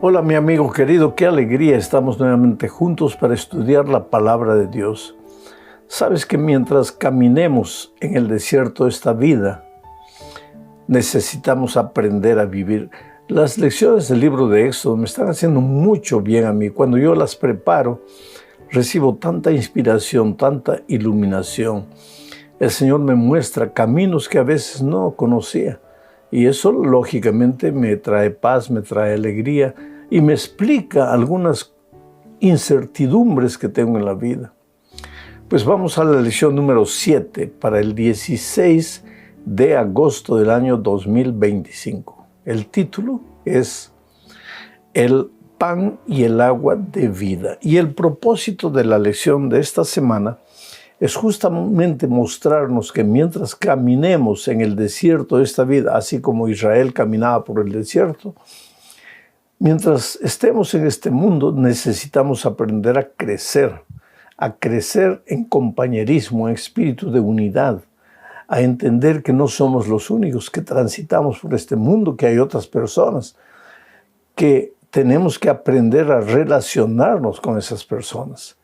Hola mi amigo querido, qué alegría estamos nuevamente juntos para estudiar la palabra de Dios. Sabes que mientras caminemos en el desierto de esta vida, necesitamos aprender a vivir. Las lecciones del libro de Éxodo me están haciendo mucho bien a mí. Cuando yo las preparo, recibo tanta inspiración, tanta iluminación. El Señor me muestra caminos que a veces no conocía. Y eso lógicamente me trae paz, me trae alegría y me explica algunas incertidumbres que tengo en la vida. Pues vamos a la lección número 7 para el 16 de agosto del año 2025. El título es El pan y el agua de vida. Y el propósito de la lección de esta semana es justamente mostrarnos que mientras caminemos en el desierto de esta vida, así como Israel caminaba por el desierto, mientras estemos en este mundo necesitamos aprender a crecer en compañerismo, en espíritu de unidad, a entender que no somos los únicos que transitamos por este mundo, que hay otras personas, que tenemos que aprender a relacionarnos con esas personas.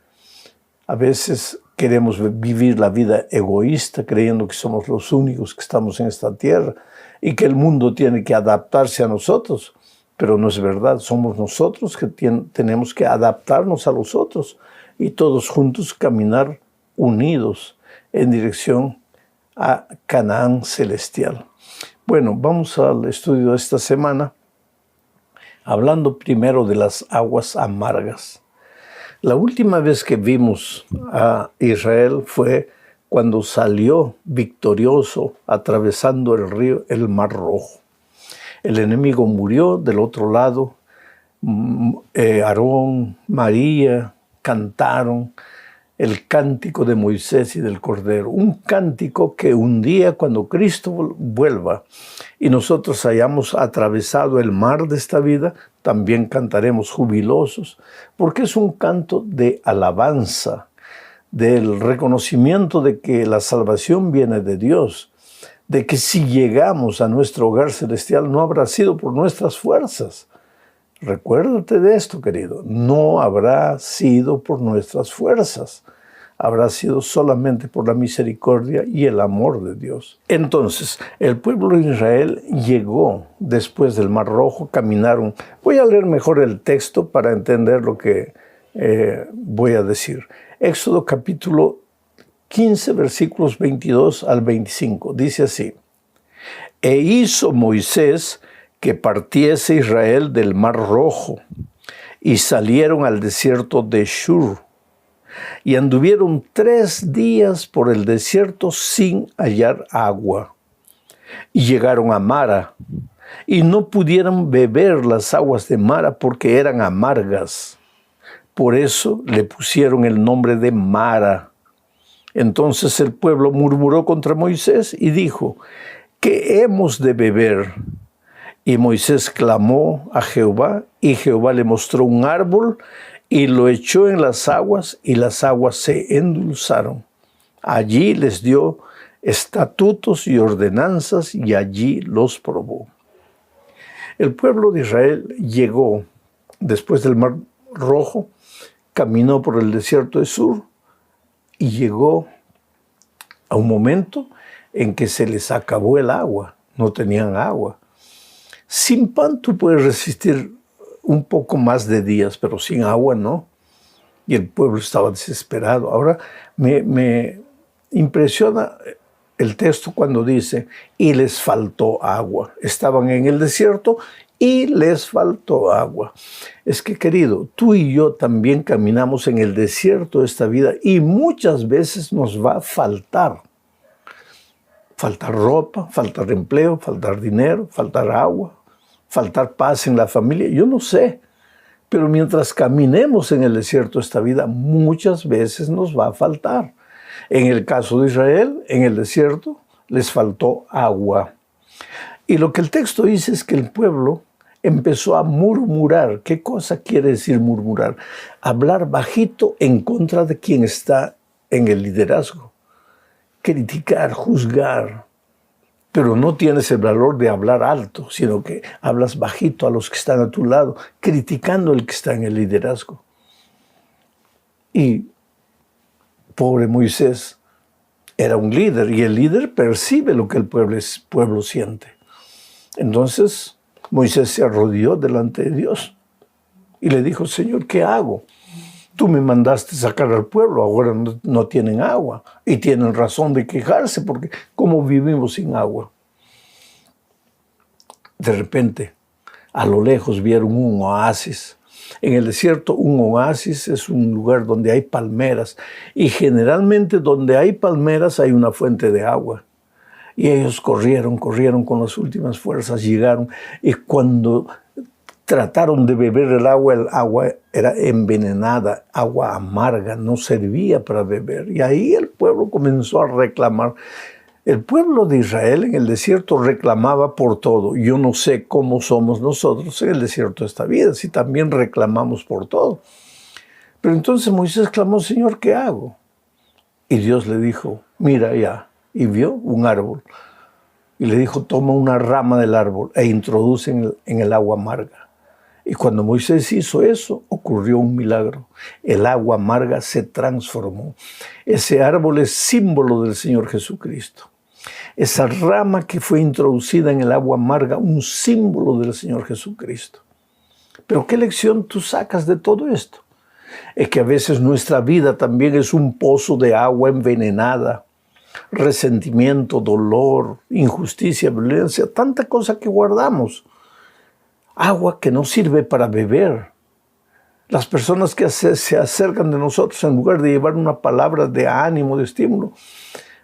A veces queremos vivir la vida egoísta, creyendo que somos los únicos que estamos en esta tierra y que el mundo tiene que adaptarse a nosotros. Pero no es verdad, somos nosotros que tenemos que adaptarnos a los otros y todos juntos caminar unidos en dirección a Canaán celestial. Bueno, vamos al estudio de esta semana, hablando primero de las aguas amargas. La última vez que vimos a Israel fue cuando salió victorioso atravesando el río, el Mar Rojo. El enemigo murió del otro lado. Aarón, María cantaron el cántico de Moisés y del Cordero. Un cántico que un día cuando Cristo vuelva y nosotros hayamos atravesado el mar de esta vida, también cantaremos jubilosos, porque es un canto de alabanza, del reconocimiento de que la salvación viene de Dios, de que si llegamos a nuestro hogar celestial no habrá sido por nuestras fuerzas. Recuérdate de esto, querido, no habrá sido por nuestras fuerzas, habrá sido solamente por la misericordia y el amor de Dios. Entonces, el pueblo de Israel llegó después del Mar Rojo, caminaron. Voy a leer mejor el texto para entender lo que voy a decir. Éxodo capítulo 15, versículos 22 al 25, dice así: E hizo Moisés que partiese Israel del Mar Rojo, y salieron al desierto de Shur, y anduvieron 3 días por el desierto sin hallar agua, y llegaron a Mara, y no pudieron beber las aguas de Mara porque eran amargas. Por eso le pusieron el nombre de Mara. Entonces el pueblo murmuró contra Moisés y dijo: ¿Qué hemos de beber? Y Moisés clamó a Jehová, y Jehová le mostró un árbol, y lo echó en las aguas, y las aguas se endulzaron. Allí les dio estatutos y ordenanzas, y allí los probó. El pueblo de Israel llegó, después del Mar Rojo, caminó por el desierto de Sur, y llegó a un momento en que se les acabó el agua, no tenían agua. Sin pan tú puedes resistir un poco más de días, pero sin agua no. Y el pueblo estaba desesperado. Ahora me impresiona el texto cuando dice, y les faltó agua. Estaban en el desierto y les faltó agua. Es que, querido, tú y yo también caminamos en el desierto de esta vida y muchas veces nos va a faltar. Faltar ropa, faltar empleo, faltar dinero, faltar agua, faltar paz en la familia, yo no sé. Pero mientras caminemos en el desierto de esta vida, muchas veces nos va a faltar. En el caso de Israel, en el desierto, les faltó agua. Y lo que el texto dice es que el pueblo empezó a murmurar. ¿Qué cosa quiere decir murmurar? Hablar bajito en contra de quien está en el liderazgo. Criticar, juzgar. pero no tienes el valor de hablar alto, sino que hablas bajito a los que están a tu lado, criticando al que está en el liderazgo. Y pobre Moisés era un líder, y el líder percibe lo que el pueblo siente. Entonces Moisés se arrodilló delante de Dios y le dijo: Señor, ¿qué hago? Tú me mandaste sacar al pueblo, ahora no tienen agua. Y tienen razón de quejarse, porque ¿cómo vivimos sin agua? De repente, a lo lejos vieron un oasis. En el desierto, un oasis es un lugar donde hay palmeras. Y generalmente donde hay palmeras hay una fuente de agua. Y ellos corrieron con las últimas fuerzas, llegaron. Y cuando trataron de beber el agua era envenenada, agua amarga, no servía para beber. Y ahí el pueblo comenzó a reclamar. El pueblo de Israel en el desierto reclamaba por todo. Yo no sé cómo somos nosotros en el desierto de esta vida, si también reclamamos por todo. Pero entonces Moisés clamó: Señor, ¿qué hago? Y Dios le dijo: mira ya. Y vio un árbol. Y le dijo: toma una rama del árbol e introduce en el agua amarga. Y cuando Moisés hizo eso, ocurrió un milagro. El agua amarga se transformó. Ese árbol es símbolo del Señor Jesucristo. Esa rama que fue introducida en el agua amarga, un símbolo del Señor Jesucristo. Pero ¿qué lección tú sacas de todo esto? Es que a veces nuestra vida también es un pozo de agua envenenada. Resentimiento, dolor, injusticia, violencia, tanta cosa que guardamos. Agua que no sirve para beber. Las personas que se acercan de nosotros, en lugar de llevar una palabra de ánimo, de estímulo,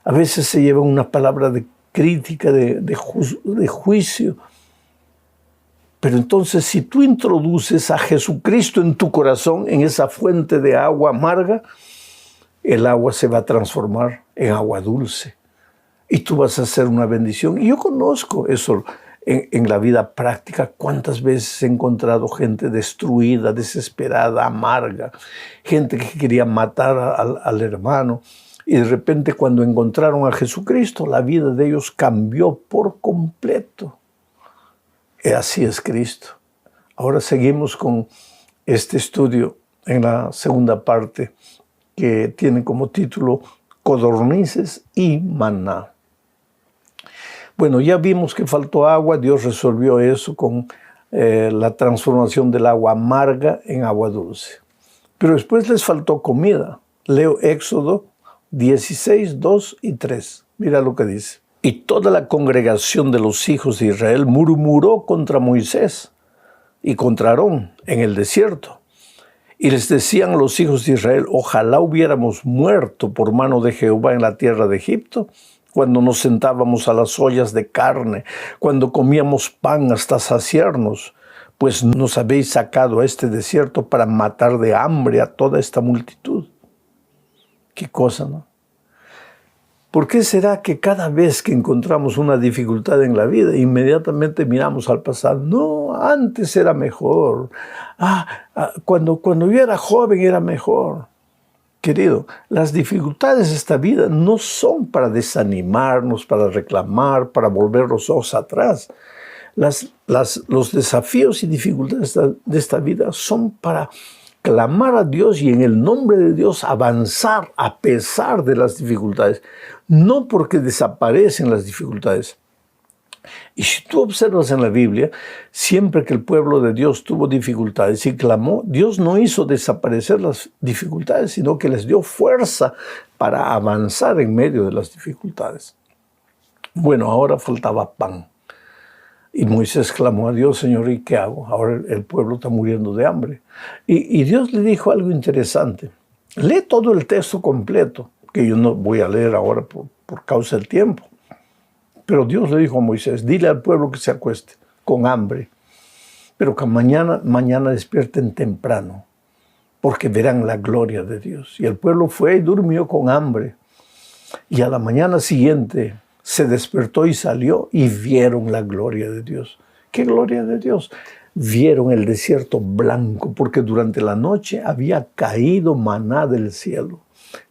a veces se llevan una palabra de crítica, de juicio. Pero entonces, si tú introduces a Jesucristo en tu corazón, en esa fuente de agua amarga, el agua se va a transformar en agua dulce. Y tú vas a ser una bendición. Y yo conozco eso en la vida práctica. Cuántas veces he encontrado gente destruida, desesperada, amarga. Gente que quería matar al hermano. Y de repente, cuando encontraron a Jesucristo, la vida de ellos cambió por completo. Y así es Cristo. Ahora seguimos con este estudio en la segunda parte, que tiene como título Codornices y Maná. Bueno, ya vimos que faltó agua. Dios resolvió eso con la transformación del agua amarga en agua dulce. Pero después les faltó comida. Leo Éxodo 16, 2 y 3. Mira lo que dice. Y toda la congregación de los hijos de Israel murmuró contra Moisés y contra Aarón en el desierto. Y les decían los hijos de Israel: ojalá hubiéramos muerto por mano de Jehová en la tierra de Egipto, cuando nos sentábamos a las ollas de carne, cuando comíamos pan hasta saciarnos, pues nos habéis sacado a este desierto para matar de hambre a toda esta multitud. Qué cosa, ¿no? ¿Por qué será que cada vez que encontramos una dificultad en la vida, inmediatamente miramos al pasado? No, antes era mejor. Cuando yo era joven era mejor. Querido, las dificultades de esta vida no son para desanimarnos, para reclamar, para volver los ojos atrás. Los desafíos y dificultades de esta vida son para clamar a Dios y en el nombre de Dios avanzar a pesar de las dificultades. No porque desaparecen las dificultades. Y si tú observas en la Biblia, siempre que el pueblo de Dios tuvo dificultades y clamó, Dios no hizo desaparecer las dificultades, sino que les dio fuerza para avanzar en medio de las dificultades. Bueno, ahora faltaba pan. Y Moisés clamó a Dios: Señor, ¿y qué hago? Ahora el pueblo está muriendo de hambre. Y Dios le dijo algo interesante. Lee todo el texto completo, que yo no voy a leer ahora por causa del tiempo. Pero Dios le dijo a Moisés: dile al pueblo que se acueste con hambre, pero que mañana despierten temprano, porque verán la gloria de Dios. Y el pueblo fue y durmió con hambre. Y a la mañana siguiente se despertó y salió y vieron la gloria de Dios. ¿Qué gloria de Dios? Vieron el desierto blanco, porque durante la noche había caído maná del cielo.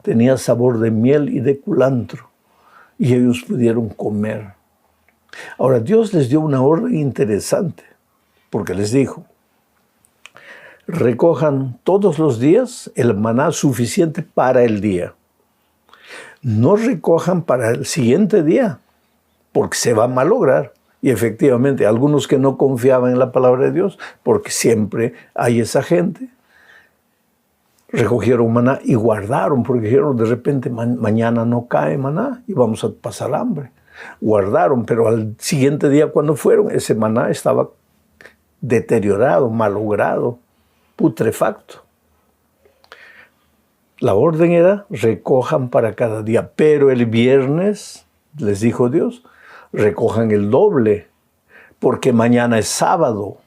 Tenía sabor de miel y de culantro. Y ellos pudieron comer. Ahora, Dios les dio una orden interesante, porque les dijo, recojan todos los días el maná suficiente para el día. No recojan para el siguiente día, porque se va a malograr. Y efectivamente, algunos que no confiaban en la palabra de Dios, porque siempre hay esa gente, recogieron maná y guardaron, porque dijeron, de repente mañana no cae maná y vamos a pasar hambre. Guardaron, pero al siguiente día cuando fueron, ese maná estaba deteriorado, malogrado, putrefacto. La orden era, recojan para cada día, pero el viernes, les dijo Dios, recojan el doble, porque mañana es sábado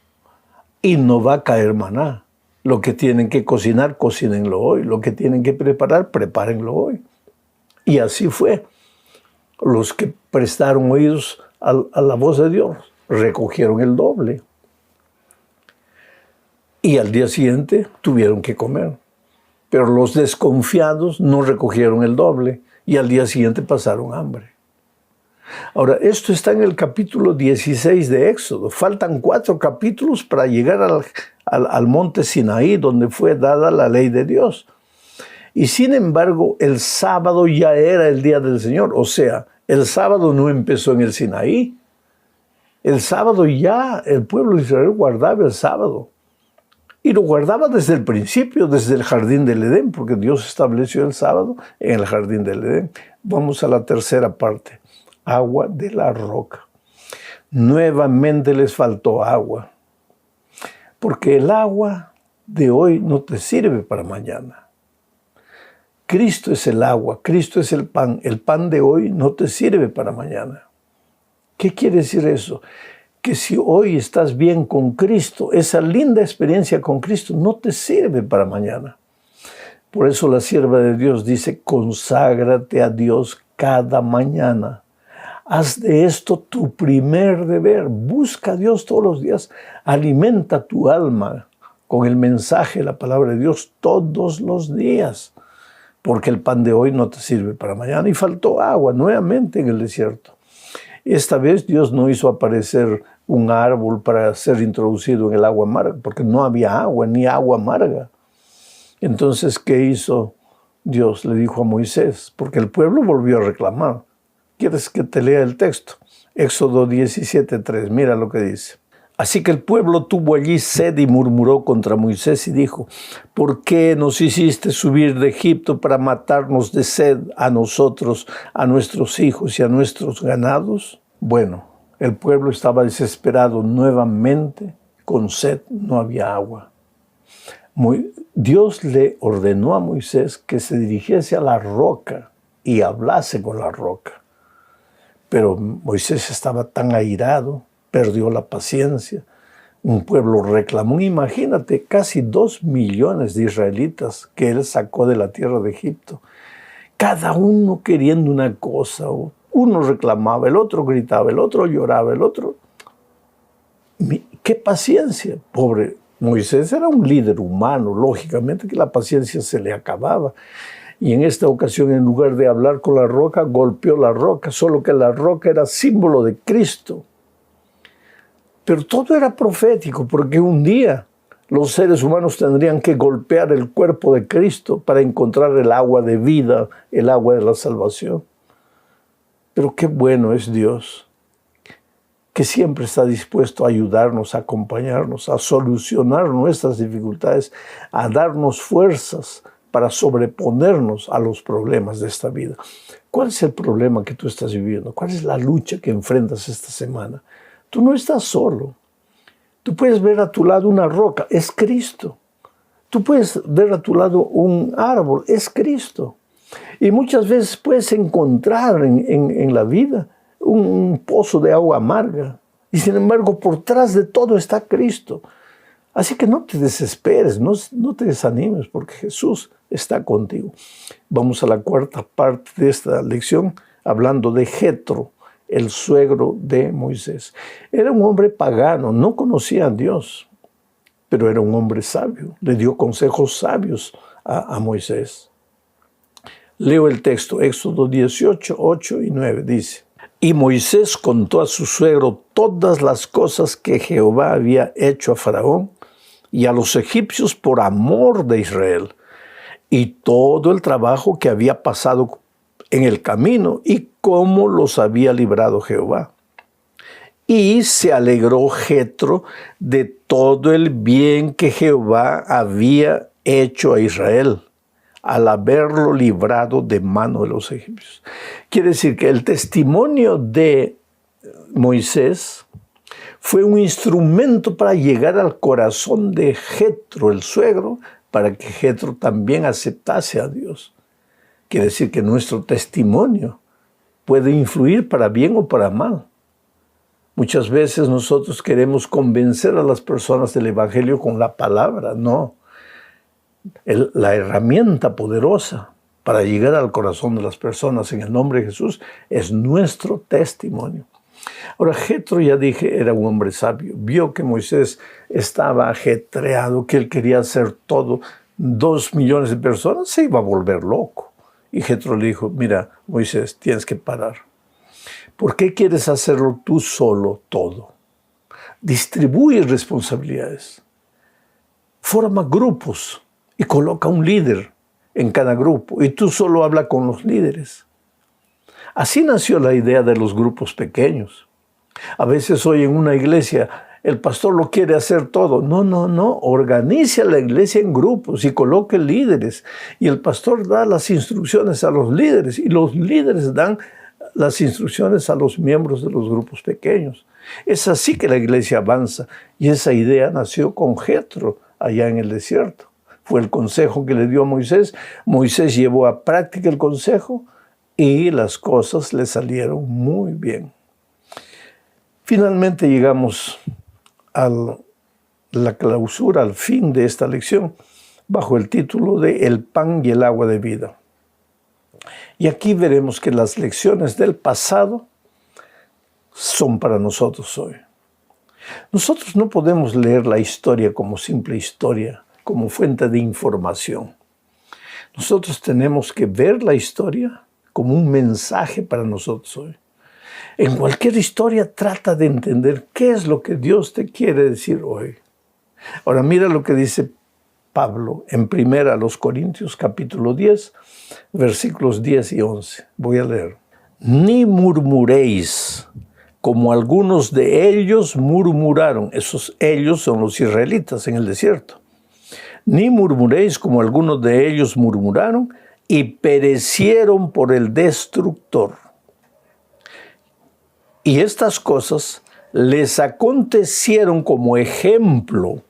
y no va a caer maná. Lo que tienen que cocinar, cocínenlo hoy. Lo que tienen que preparar, prepárenlo hoy. Y así fue. Los que prestaron oídos a la voz de Dios recogieron el doble. Y al día siguiente tuvieron que comer. Pero los desconfiados no recogieron el doble y al día siguiente pasaron hambre. Ahora, esto está en el capítulo 16 de Éxodo. Faltan 4 capítulos para llegar al monte Sinaí, donde fue dada la ley de Dios. Y sin embargo, el sábado ya era el día del Señor. O sea, el sábado no empezó en el Sinaí. El sábado ya el pueblo de Israel guardaba el sábado. Y lo guardaba desde el principio, desde el jardín del Edén, porque Dios estableció el sábado en el jardín del Edén. Vamos a la tercera parte. Agua de la roca. Nuevamente les faltó agua. Porque el agua de hoy no te sirve para mañana. Cristo es el agua, Cristo es el pan. El pan de hoy no te sirve para mañana. ¿Qué quiere decir eso? Que si hoy estás bien con Cristo, esa linda experiencia con Cristo no te sirve para mañana. Por eso la sierva de Dios dice, conságrate a Dios cada mañana. Haz de esto tu primer deber. Busca a Dios todos los días. Alimenta tu alma con el mensaje, la palabra de Dios todos los días. Porque el pan de hoy no te sirve para mañana. Y faltó agua nuevamente en el desierto. Esta vez Dios no hizo aparecer un árbol para ser introducido en el agua amarga, porque no había agua, ni agua amarga. Entonces, ¿qué hizo Dios? Le dijo a Moisés, porque el pueblo volvió a reclamar. ¿Quieres que te lea el texto? Éxodo 17:3, mira lo que dice. Así que el pueblo tuvo allí sed y murmuró contra Moisés y dijo, ¿por qué nos hiciste subir de Egipto para matarnos de sed a nosotros, a nuestros hijos y a nuestros ganados? Bueno, el pueblo estaba desesperado nuevamente, con sed, no había agua. Dios le ordenó a Moisés que se dirigiese a la roca y hablase con la roca. Pero Moisés estaba tan airado, perdió la paciencia. Un pueblo reclamó, imagínate, casi 2 millones de israelitas que él sacó de la tierra de Egipto. Cada uno queriendo una cosa. Uno reclamaba, el otro gritaba, el otro lloraba, el otro... ¡Qué paciencia! Pobre Moisés era un líder humano, lógicamente que la paciencia se le acababa. Y en esta ocasión, en lugar de hablar con la roca, golpeó la roca, solo que la roca era símbolo de Cristo. Pero todo era profético, porque un día los seres humanos tendrían que golpear el cuerpo de Cristo para encontrar el agua de vida, el agua de la salvación. Pero qué bueno es Dios, que siempre está dispuesto a ayudarnos, a acompañarnos, a solucionar nuestras dificultades, a darnos fuerzas para sobreponernos a los problemas de esta vida. ¿Cuál es el problema que tú estás viviendo? ¿Cuál es la lucha que enfrentas esta semana? Tú no estás solo. Tú puedes ver a tu lado una roca, es Cristo. Tú puedes ver a tu lado un árbol, es Cristo. Y muchas veces puedes encontrar en la vida un pozo de agua amarga. Y sin embargo, por detrás de todo está Cristo. Así que no te desesperes, no te desanimes, porque Jesús está contigo. Vamos a la cuarta parte de esta lección, hablando de Jetro, el suegro de Moisés. Era un hombre pagano, no conocía a Dios, pero era un hombre sabio. Le dio consejos sabios a Moisés. Leo el texto, Éxodo 18, 8 y 9, dice: Y Moisés contó a su suegro todas las cosas que Jehová había hecho a Faraón y a los egipcios por amor de Israel, y todo el trabajo que había pasado en el camino y cómo los había librado Jehová. Y se alegró Jetro de todo el bien que Jehová había hecho a Israel al haberlo librado de mano de los egipcios. Quiere decir que el testimonio de Moisés fue un instrumento para llegar al corazón de Jetro, el suegro, para que Jetro también aceptase a Dios. Quiere decir que nuestro testimonio puede influir para bien o para mal. Muchas veces nosotros queremos convencer a las personas del Evangelio con la palabra, no. La herramienta poderosa para llegar al corazón de las personas en el nombre de Jesús es nuestro testimonio. Ahora, Jetro, ya dije, era un hombre sabio. Vio que Moisés estaba ajetreado, que él quería hacer todo. 2 millones de personas, se iba a volver loco. Y Jetro le dijo, mira, Moisés, tienes que parar. ¿Por qué quieres hacerlo tú solo todo? Distribuye responsabilidades. Forma grupos y coloca un líder en cada grupo. Y tú solo habla con los líderes. Así nació la idea de los grupos pequeños. A veces hoy en una iglesia el pastor lo quiere hacer todo. No. Organiza la iglesia en grupos y coloque líderes. Y el pastor da las instrucciones a los líderes y los líderes dan las instrucciones a los miembros de los grupos pequeños. Es así que la iglesia avanza. Y esa idea nació con Jetro allá en el desierto. Fue el consejo que le dio a Moisés. Moisés llevó a práctica el consejo y las cosas le salieron muy bien. Finalmente llegamos a la clausura, al fin de esta lección, bajo el título de El pan y el agua de vida. Y aquí veremos que las lecciones del pasado son para nosotros hoy. Nosotros no podemos leer la historia como simple historia, como fuente de información. Nosotros tenemos que ver la historia como un mensaje para nosotros hoy. En cualquier historia trata de entender qué es lo que Dios te quiere decir hoy. Ahora mira lo que dice Pablo en 1 Corintios capítulo 10, versículos 10 y 11. Voy a leer. Ni murmuréis, como algunos de ellos murmuraron. Esos ellos son los israelitas en el desierto. Ni murmuréis como algunos de ellos murmuraron y perecieron por el destructor. Y estas cosas les acontecieron como ejemplo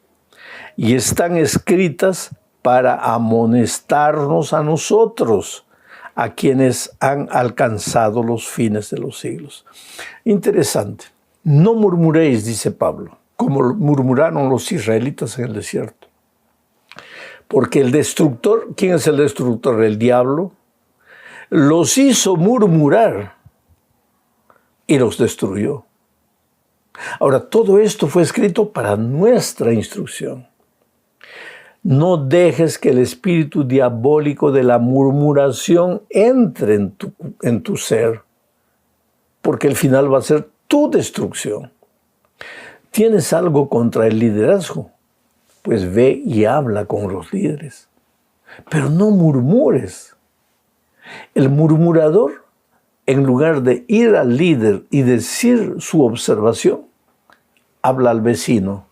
y están escritas para amonestarnos a nosotros, a quienes han alcanzado los fines de los siglos. Interesante. No murmuréis, dice Pablo, como murmuraron los israelitas en el desierto. Porque el destructor, ¿quién es el destructor? El diablo. Los hizo murmurar y los destruyó. Ahora, todo esto fue escrito para nuestra instrucción. No dejes que el espíritu diabólico de la murmuración entre en tu ser, porque el final va a ser tu destrucción. ¿Tienes algo contra el liderazgo? Pues ve y habla con los líderes. Pero no murmures. El murmurador, en lugar de ir al líder y decir su observación, habla al vecino,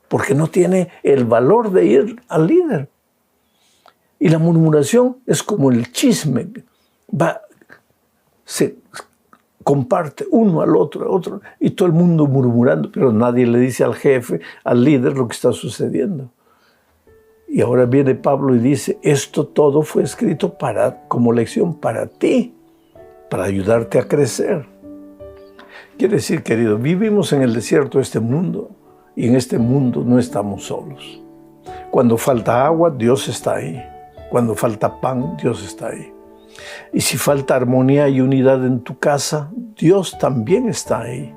porque no tiene el valor de ir al líder. Y la murmuración es como el chisme. Se comparte uno al otro, y todo el mundo murmurando, pero nadie le dice al jefe, al líder, lo que está sucediendo. Y ahora viene Pablo y dice, esto todo fue escrito como lección para ti, para ayudarte a crecer. Quiere decir, querido, vivimos en el desierto de este mundo, y en este mundo no estamos solos. Cuando falta agua, Dios está ahí. Cuando falta pan, Dios está ahí. Y si falta armonía y unidad en tu casa, Dios también está ahí.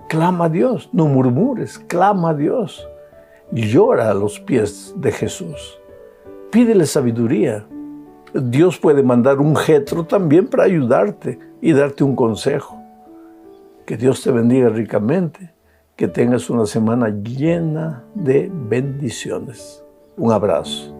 Clama a Dios, no murmures, clama a Dios. Llora a los pies de Jesús. Pídele sabiduría. Dios puede mandar un Jetro también para ayudarte y darte un consejo. Que Dios te bendiga ricamente, que tengas una semana llena de bendiciones. Un abrazo.